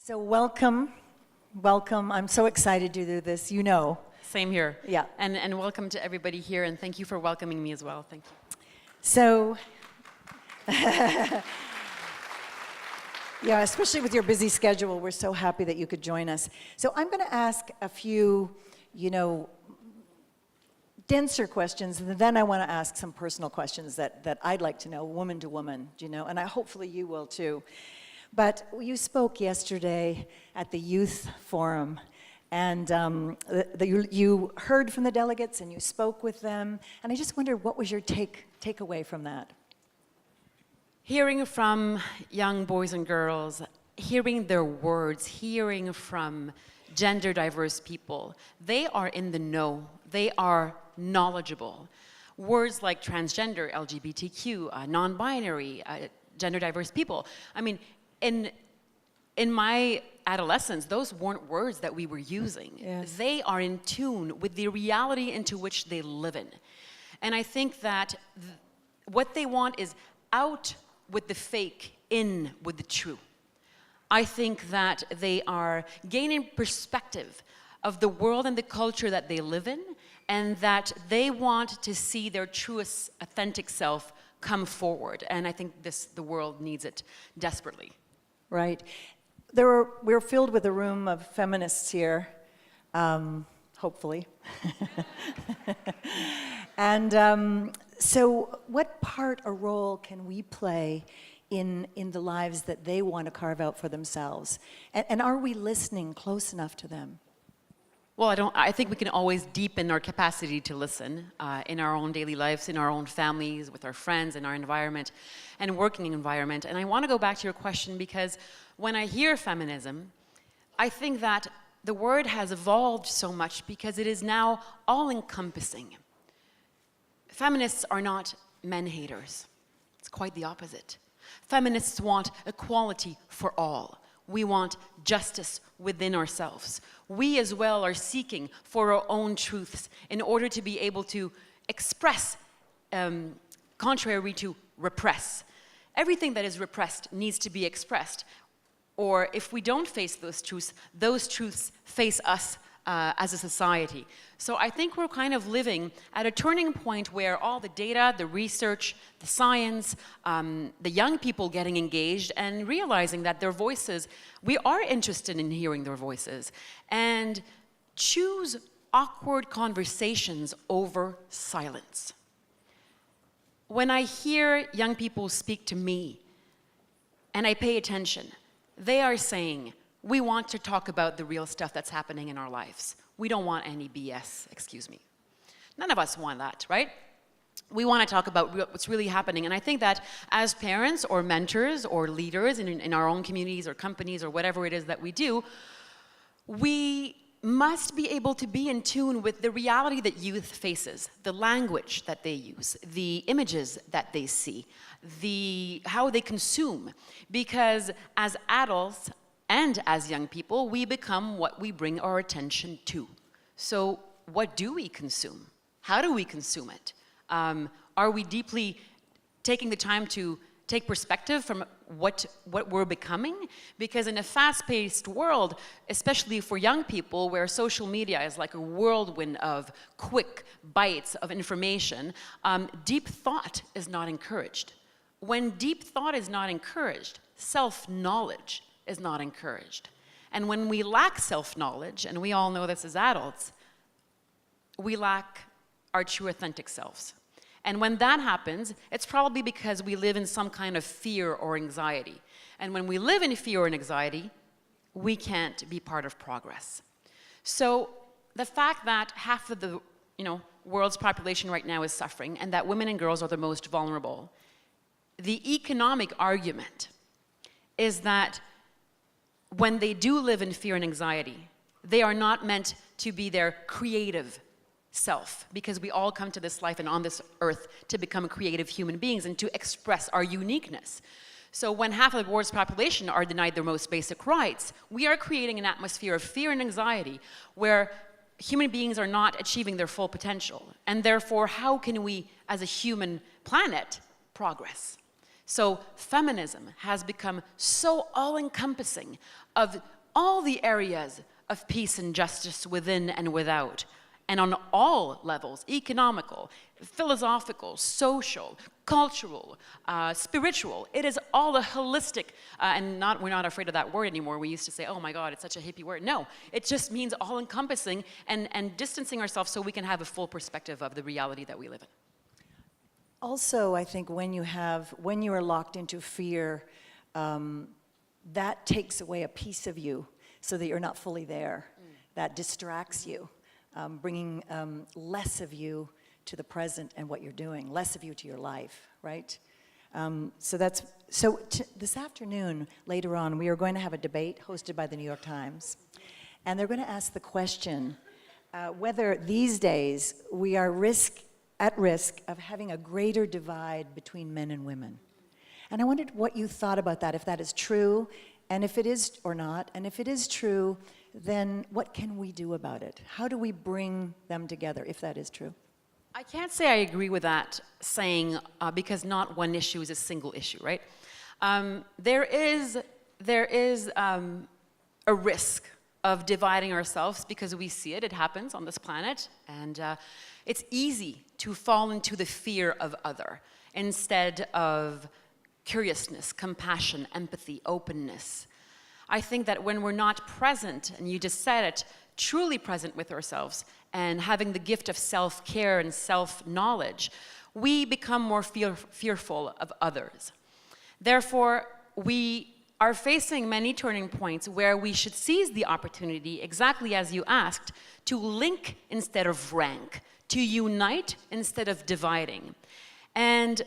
So welcome. I'm so excited to do this, you know. Same here. Yeah. And welcome to everybody here, and thank you for welcoming me as well. Thank you. So, yeah, especially with your busy schedule, we're so happy that you could join us. So I'm going to ask a few, denser questions, and then I want to ask some personal questions that I'd like to know, woman to woman, and hopefully you will too. But you spoke yesterday at the youth forum, and you heard from the delegates and you spoke with them, and I just wondered, what was your takeaway from that? Hearing from young boys and girls, hearing their words, hearing from gender diverse people, they are in the know, they are knowledgeable. Words like transgender, LGBTQ, non-binary, gender diverse people. I mean, in my adolescence, those weren't words that we were using. Yes. They are in tune with the reality into which they live in. And I think that what they want is out with the fake, in with the true. I think that they are gaining perspective of the world and the culture that they live in, and that they want to see their truest, authentic self come forward. And I think the world needs it desperately. Right. We're filled with a room of feminists here, hopefully. And so what part or role can we play in the lives that they want to carve out for themselves? And are we listening close enough to them? Well, I think we can always deepen our capacity to listen in our own daily lives, in our own families, with our friends, in our environment, and working environment. And I want to go back to your question because when I hear feminism, I think that the word has evolved so much because it is now all-encompassing. Feminists are not men haters. It's quite the opposite. Feminists want equality for all. We want justice within ourselves. We as well are seeking for our own truths in order to be able to express, contrary to repress. Everything that is repressed needs to be expressed. Or if we don't face those truths face us as a society. So I think we're kind of living at a turning point where all the data, the research, the science, the young people getting engaged and realizing that their voices, we are interested in hearing their voices, and choose awkward conversations over silence. When I hear young people speak to me and I pay attention, they are saying, we want to talk about the real stuff that's happening in our lives. We don't want any BS, excuse me. None of us want that, right? We want to talk about what's really happening. And I think that as parents or mentors or leaders in our own communities or companies or whatever it is that we do, we must be able to be in tune with the reality that youth faces, the language that they use, the images that they see, how they consume. Because as adults, and as young people, we become what we bring our attention to. So what do we consume? How do we consume it? Are we deeply taking the time to take perspective from what we're becoming? Because in a fast-paced world, especially for young people, where social media is like a whirlwind of quick bites of information, deep thought is not encouraged. When deep thought is not encouraged, self-knowledge is not encouraged. And when we lack self-knowledge, and we all know this as adults, we lack our true authentic selves. And when that happens, it's probably because we live in some kind of fear or anxiety. And when we live in fear or anxiety, we can't be part of progress. So the fact that half of the world's population right now is suffering, and that women and girls are the most vulnerable, the economic argument is that when they do live in fear and anxiety, they are not meant to be their creative self, because we all come to this life and on this earth to become creative human beings and to express our uniqueness. So when half of the world's population are denied their most basic rights, we are creating an atmosphere of fear and anxiety where human beings are not achieving their full potential. And therefore, how can we, as a human planet, progress? So feminism has become so all-encompassing of all the areas of peace and justice within and without, and on all levels, economical, philosophical, social, cultural, spiritual. It is all a holistic, and we're not afraid of that word anymore. We used to say, oh my God, it's such a hippie word. No, it just means all-encompassing and distancing ourselves so we can have a full perspective of the reality that we live in. Also, I think when you are locked into fear, that takes away a piece of you so that you're not fully there. That distracts you, bringing less of you to the present and what you're doing, less of you to your life, right? This afternoon, later on, we are going to have a debate hosted by the New York Times, and they're going to ask the question whether these days we are at risk of having a greater divide between men and women. And I wondered what you thought about that, if that is true, and if it is or not, and if it is true, then what can we do about it? How do we bring them together, if that is true? I can't say I agree with that saying, because not one issue is a single issue, right? There is a risk of dividing ourselves because we see it happens on this planet, and it's easy to fall into the fear of other instead of curiousness, compassion, empathy, openness. I think that when we're not present, and you just said it, truly present with ourselves and having the gift of self-care and self-knowledge, we become more fearful of others. Therefore, we are facing many turning points where we should seize the opportunity, exactly as you asked, to link instead of rank, to unite instead of dividing. And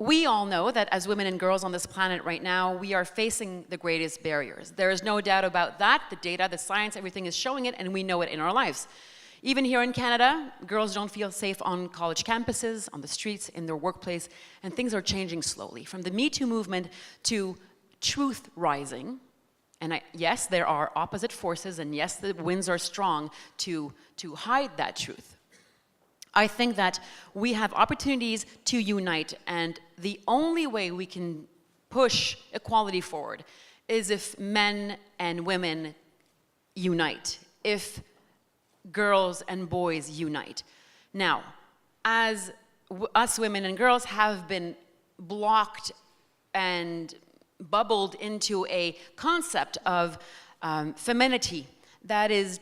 we all know that as women and girls on this planet right now, we are facing the greatest barriers. There is no doubt about that. The data, the science, everything is showing it, and we know it in our lives. Even here in Canada, girls don't feel safe on college campuses, on the streets, in their workplace, and things are changing slowly. From the Me Too movement to truth rising, and yes, there are opposite forces, and yes, the winds are strong to hide that truth. I think that we have opportunities to unite, and the only way we can push equality forward is if men and women unite, if girls and boys unite. Now, as us women and girls have been blocked and bubbled into a concept of femininity that is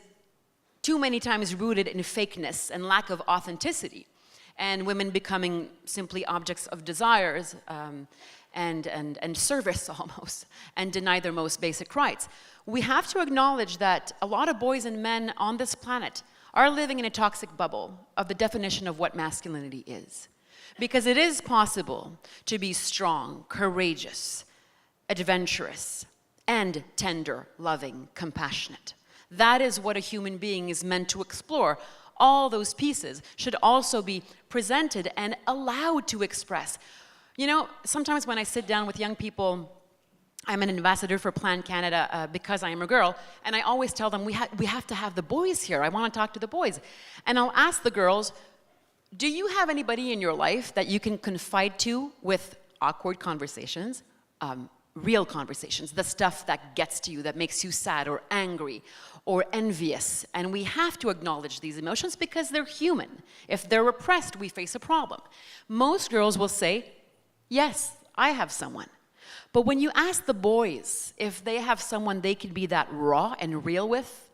too many times rooted in fakeness and lack of authenticity, and women becoming simply objects of desires and service almost, and deny their most basic rights. We have to acknowledge that a lot of boys and men on this planet are living in a toxic bubble of the definition of what masculinity is. Because it is possible to be strong, courageous, adventurous, and tender, loving, compassionate. That is what a human being is meant to explore. All those pieces should also be presented and allowed to express. You know, sometimes when I sit down with young people, I'm an ambassador for Plan Canada because I am a girl, and I always tell them, we have to have the boys here. I want to talk to the boys. And I'll ask the girls, do you have anybody in your life that you can confide to with awkward conversations, real conversations, the stuff that gets to you, that makes you sad or angry or envious? And we have to acknowledge these emotions because they're human. If they're repressed, we face a problem. Most girls will say, yes, I have someone. But when you ask the boys if they have someone they can be that raw and real with,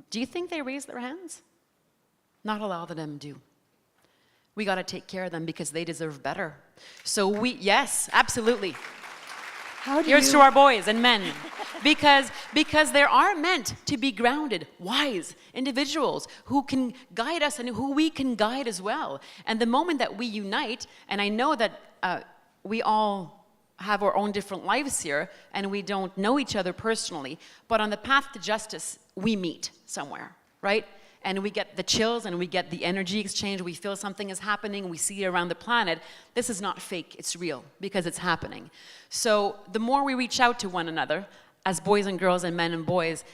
do you think they raise their hands? Not a lot of them do. We got to take care of them because they deserve better. So yes, absolutely. Here's to our boys and men, because they are meant to be grounded, wise individuals who can guide us and who we can guide as well. And the moment that we unite, and I know that we all have our own different lives here, and we don't know each other personally, but on the path to justice, we meet somewhere, right? And we get the chills and we get the energy exchange. We feel something is happening. We see it around the planet. This is not fake. It's real because it's happening. So the more we reach out to one another as boys and girls and men and boys,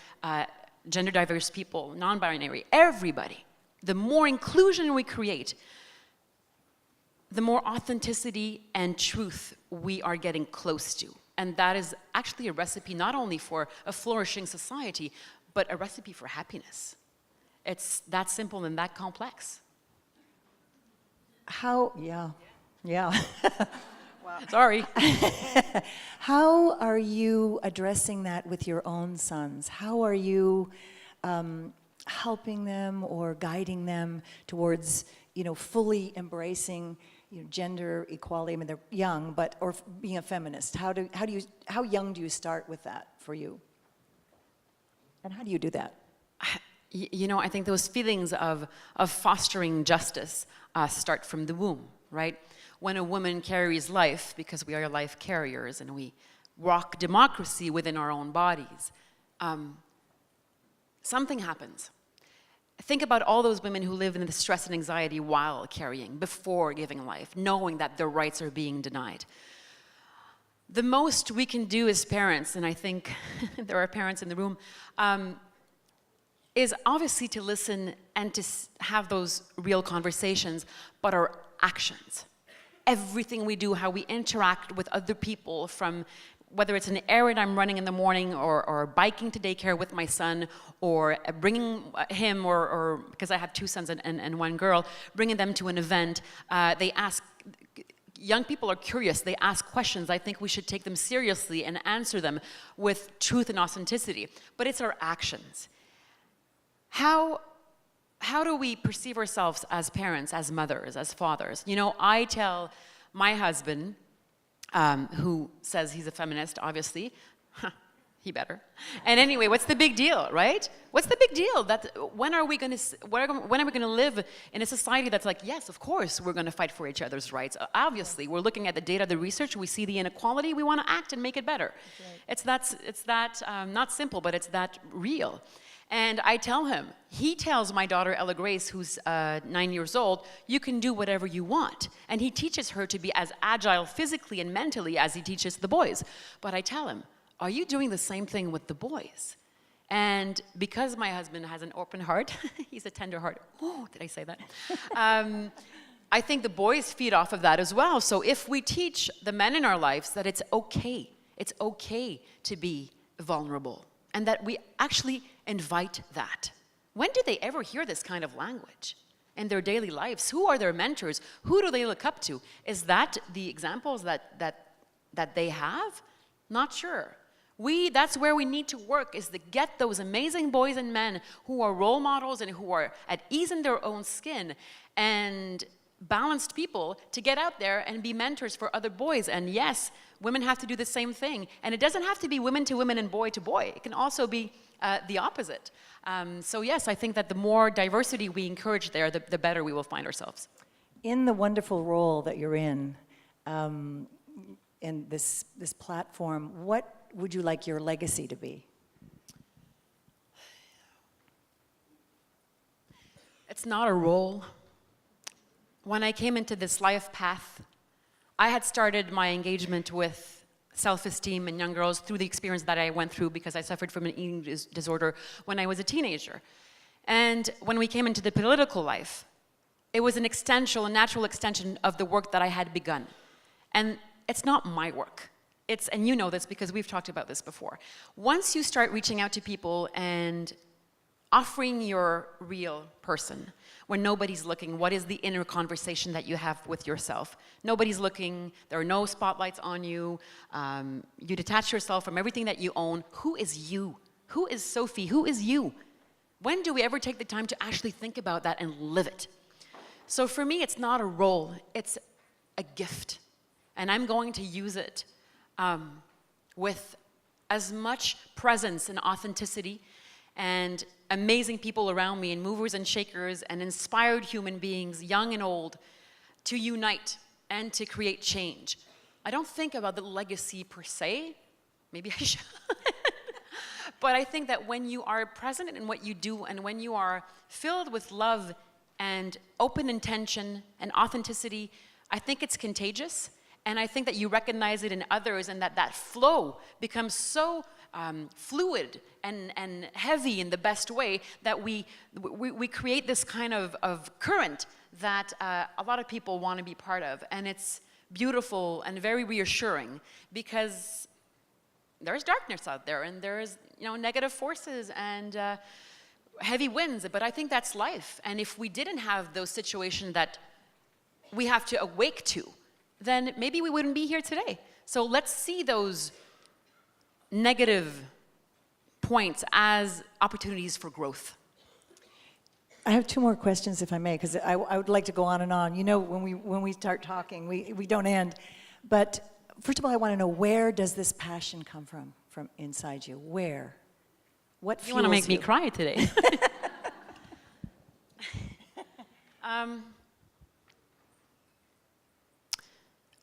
gender diverse people, non-binary, everybody, the more inclusion we create, the more authenticity and truth we are getting close to. And that is actually a recipe not only for a flourishing society, but a recipe for happiness. It's that simple and that complex. Yeah. Sorry. How are you addressing that with your own sons? How are you helping them or guiding them towards, fully embracing, gender equality? I mean, they're young, or being a feminist. How young do you start with that for you? And how do you do that? I think those feelings of fostering justice start from the womb, right? When a woman carries life, because we are life carriers and we rock democracy within our own bodies, something happens. Think about all those women who live in the stress and anxiety while carrying, before giving life, knowing that their rights are being denied. The most we can do as parents, and I think there are parents in the room, is obviously to listen and to have those real conversations, but our actions. Everything we do, how we interact with other people, from whether it's an errand I'm running in the morning or biking to daycare with my son, or bringing him, or because I have 2 sons and 1 girl, bringing them to an event. They ask, young people are curious, they ask questions. I think we should take them seriously and answer them with truth and authenticity. But it's our actions. How do we perceive ourselves as parents, as mothers, as fathers? I tell my husband, who says he's a feminist, obviously, he better. And anyway, what's the big deal, right? What's the big deal? When are we going to live in a society that's like, yes, of course, we're going to fight for each other's rights. Obviously, we're looking at the data, the research, we see the inequality, we want to act and make it better. Right. It's that not simple, but it's that real. And I tell him, he tells my daughter Ella Grace, who's 9 years old, you can do whatever you want. And he teaches her to be as agile physically and mentally as he teaches the boys. But I tell him, are you doing the same thing with the boys? And because my husband has an open heart, he's a tender heart. Oh, did I say that? I think the boys feed off of that as well. So if we teach the men in our lives that it's okay to be vulnerable, and that we actually invite that. When do they ever hear this kind of language in their daily lives? Who are their mentors? Who do they look up to? Is that the examples that they have? Not sure. That's where we need to work, is to get those amazing boys and men who are role models and who are at ease in their own skin and balanced people to get out there and be mentors for other boys. And yes, women have to do the same thing. And it doesn't have to be women to women and boy to boy. It can also be the opposite. So yes, I think that the more diversity we encourage there, the better we will find ourselves. In the wonderful role that you're in this platform, what would you like your legacy to be? It's not a role. When I came into this life path, I had started my engagement with self-esteem in young girls through the experience that I went through, because I suffered from an eating disorder when I was a teenager. And when we came into the political life, it was a natural extension of the work that I had begun. And it's not my work. And you know this because we've talked about this before. Once you start reaching out to people and offering your real person, when nobody's looking, what is the inner conversation that you have with yourself? Nobody's looking, there are no spotlights on you, you detach yourself from everything that you own. Who is you? Who is Sophie? Who is you? When do we ever take the time to actually think about that and live it? So for me, it's not a role, it's a gift. And I'm going to use it with as much presence and authenticity and amazing people around me, and movers and shakers and inspired human beings, young and old, to unite and to create change. I don't think about the legacy per se. Maybe I should. But I think that when you are present in what you do, and when you are filled with love and open intention and authenticity, I think it's contagious. And I think that you recognize it in others, and that flow becomes so fluid and heavy in the best way, that we create this kind of current that a lot of people want to be part of. And it's beautiful and very reassuring, because there's darkness out there, and there's negative forces and heavy winds, but I think that's life. And if we didn't have those situations that we have to awake to, then maybe we wouldn't be here today. So let's see those negative points as opportunities for growth. I have two more questions, if I may, because I would like to go on and on. When we start talking, we don't end. But first of all, I want to know, where does this passion come from inside you? Where? What fuels you? You want to make me cry today.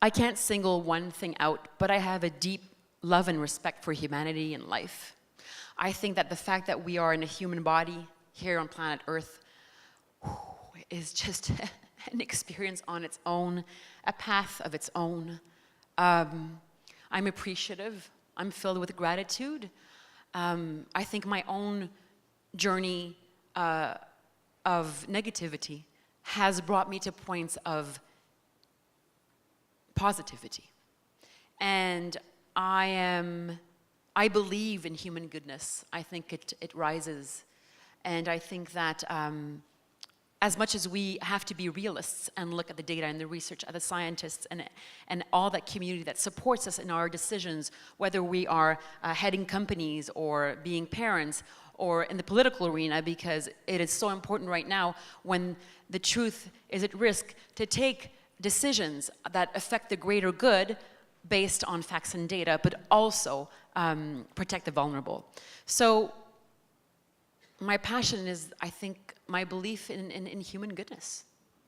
I can't single one thing out, but I have a deep love and respect for humanity and life. I think that the fact that we are in a human body here on planet Earth is just an experience on its own, a path of its own. I'm appreciative. I'm filled with gratitude. I think my own journey of negativity has brought me to points of positivity. And I believe in human goodness. I think it rises. And I think that as much as we have to be realists and look at the data and the research, at the scientists and all that community that supports us in our decisions, whether we are heading companies or being parents or in the political arena, because it is so important right now when the truth is at risk to take decisions that affect the greater good based on facts and data, but also protect the vulnerable. So my passion is, I think, my belief in human goodness,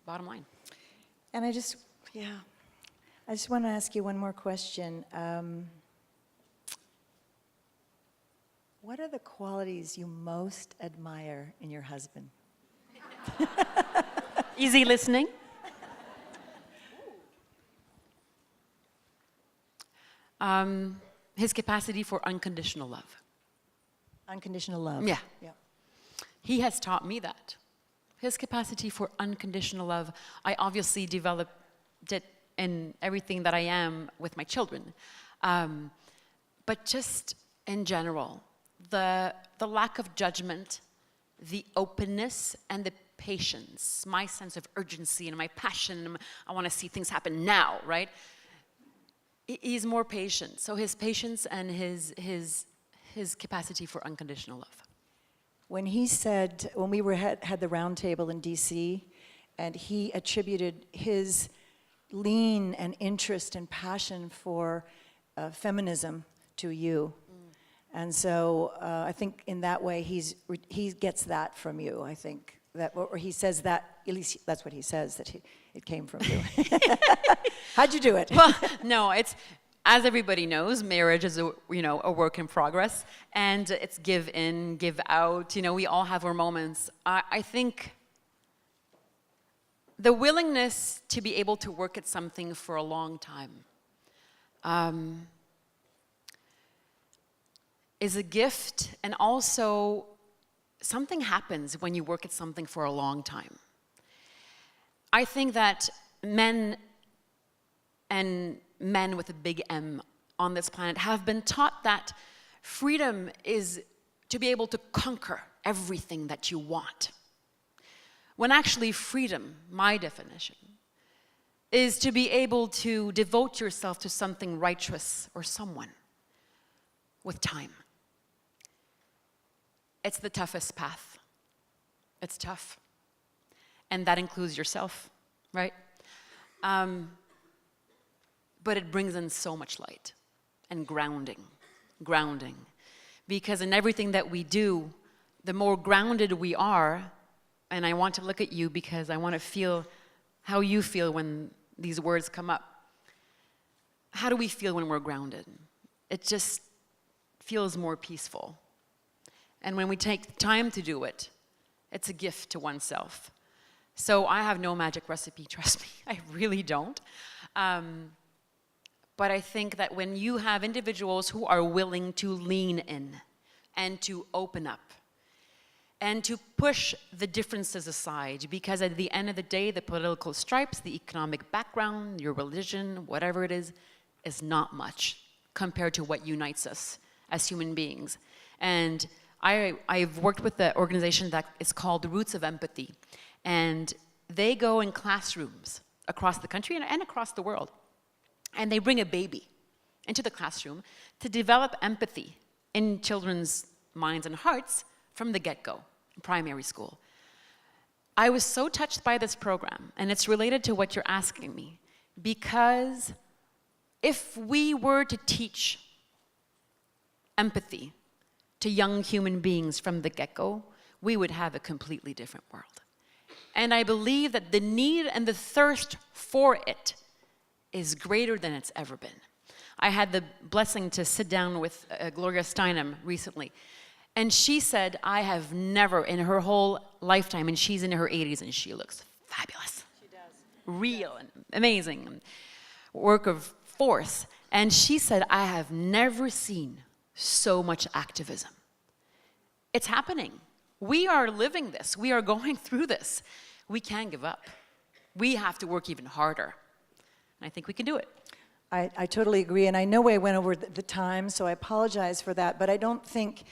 bottom line. And I just want to ask you one more question. What are the qualities you most admire in your husband? Easy listening. His capacity for unconditional love. Unconditional love. Yeah. Yeah. He has taught me that. His capacity for unconditional love. I obviously developed it in everything that I am with my children. But just in general, the lack of judgment, the openness, and the patience, my sense of urgency and my passion, I want to see things happen now, right? He's more patient. So his patience and his capacity for unconditional love. When he said, when we had the round table in DC, and he attributed his lean and interest and passion for feminism to you. And so I think in that way he gets that from you, I think. That, or he says that, at least that's what he says, that it came from you. How'd you do it? Well, no, it's, as everybody knows, marriage is a work in progress, and it's give in, give out. We all have our moments. I think the willingness to be able to work at something for a long time is a gift, and also something happens when you work at something for a long time. I think that men with a big M on this planet have been taught that freedom is to be able to conquer everything that you want. When actually freedom, my definition, is to be able to devote yourself to something righteous or someone with time. It's the toughest path. It's tough. And that includes yourself, right? But it brings in so much light and grounding. Because in everything that we do, the more grounded we are, and I want to look at you because I want to feel how you feel when these words come up. How do we feel when we're grounded? It just feels more peaceful. And when we take time to do it, it's a gift to oneself. So I have no magic recipe, trust me, I really don't. But I think that when you have individuals who are willing to lean in and to open up and to push the differences aside, because at the end of the day, the political stripes, the economic background, your religion, whatever it is not much compared to what unites us as human beings. And I've worked with the organization that is called the Roots of Empathy. And they go in classrooms across the country and across the world. And they bring a baby into the classroom to develop empathy in children's minds and hearts from the get-go, primary school. I was so touched by this program, and it's related to what you're asking me, because if we were to teach empathy to young human beings from the get-go, we would have a completely different world. And I believe that the need and the thirst for it is greater than it's ever been. I had the blessing to sit down with Gloria Steinem recently, and she said, I have never in her whole lifetime, and she's in her 80s and she looks fabulous. She does. Real and amazing work of force. And she said, I have never seen so much activism. It's happening. We are living this. We are going through this. We can't give up. We have to work even harder. And I think we can do it. I totally agree, and I know I went over the time, so I apologize for that, but I think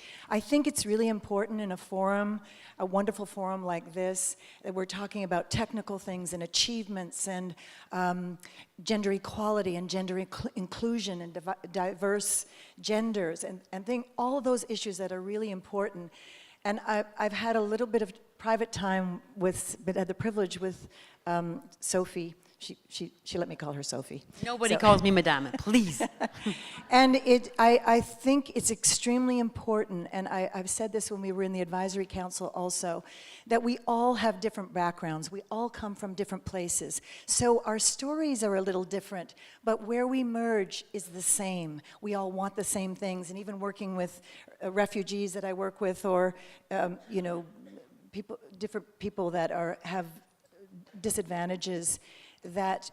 it's really important in a forum, a wonderful forum like this, that we're talking about technical things and achievements and gender equality and gender inclusion and diverse genders and all of those issues that are really important. And I've had a little bit of private time had the privilege with Sophie. She let me call her Sophie. Nobody calls me Madame, please. And I think it's extremely important, and I've said this when we were in the advisory council also, that we all have different backgrounds. We all come from different places. So our stories are a little different, but where we merge is the same. We all want the same things, and even working with refugees that I work with, or different people that have disadvantages, that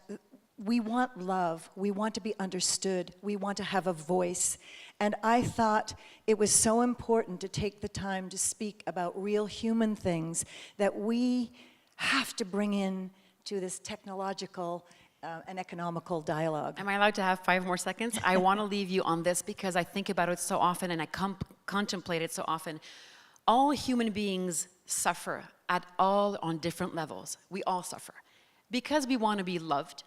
we want love, we want to be understood, we want to have a voice. And I thought it was so important to take the time to speak about real human things that we have to bring in to this technological and economical dialogue. Am I allowed to have 5 more seconds? I want to leave you on this because I think about it so often and I contemplate it so often. All human beings suffer on different levels. We all suffer. Because we want to be loved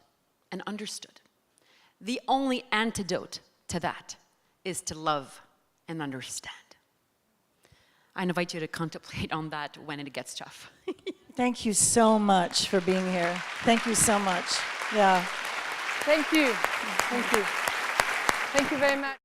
and understood. The only antidote to that is to love and understand. I invite you to contemplate on that when it gets tough. Thank you so much for being here. Thank you so much. Yeah. Thank you. Thank you. Thank you very much.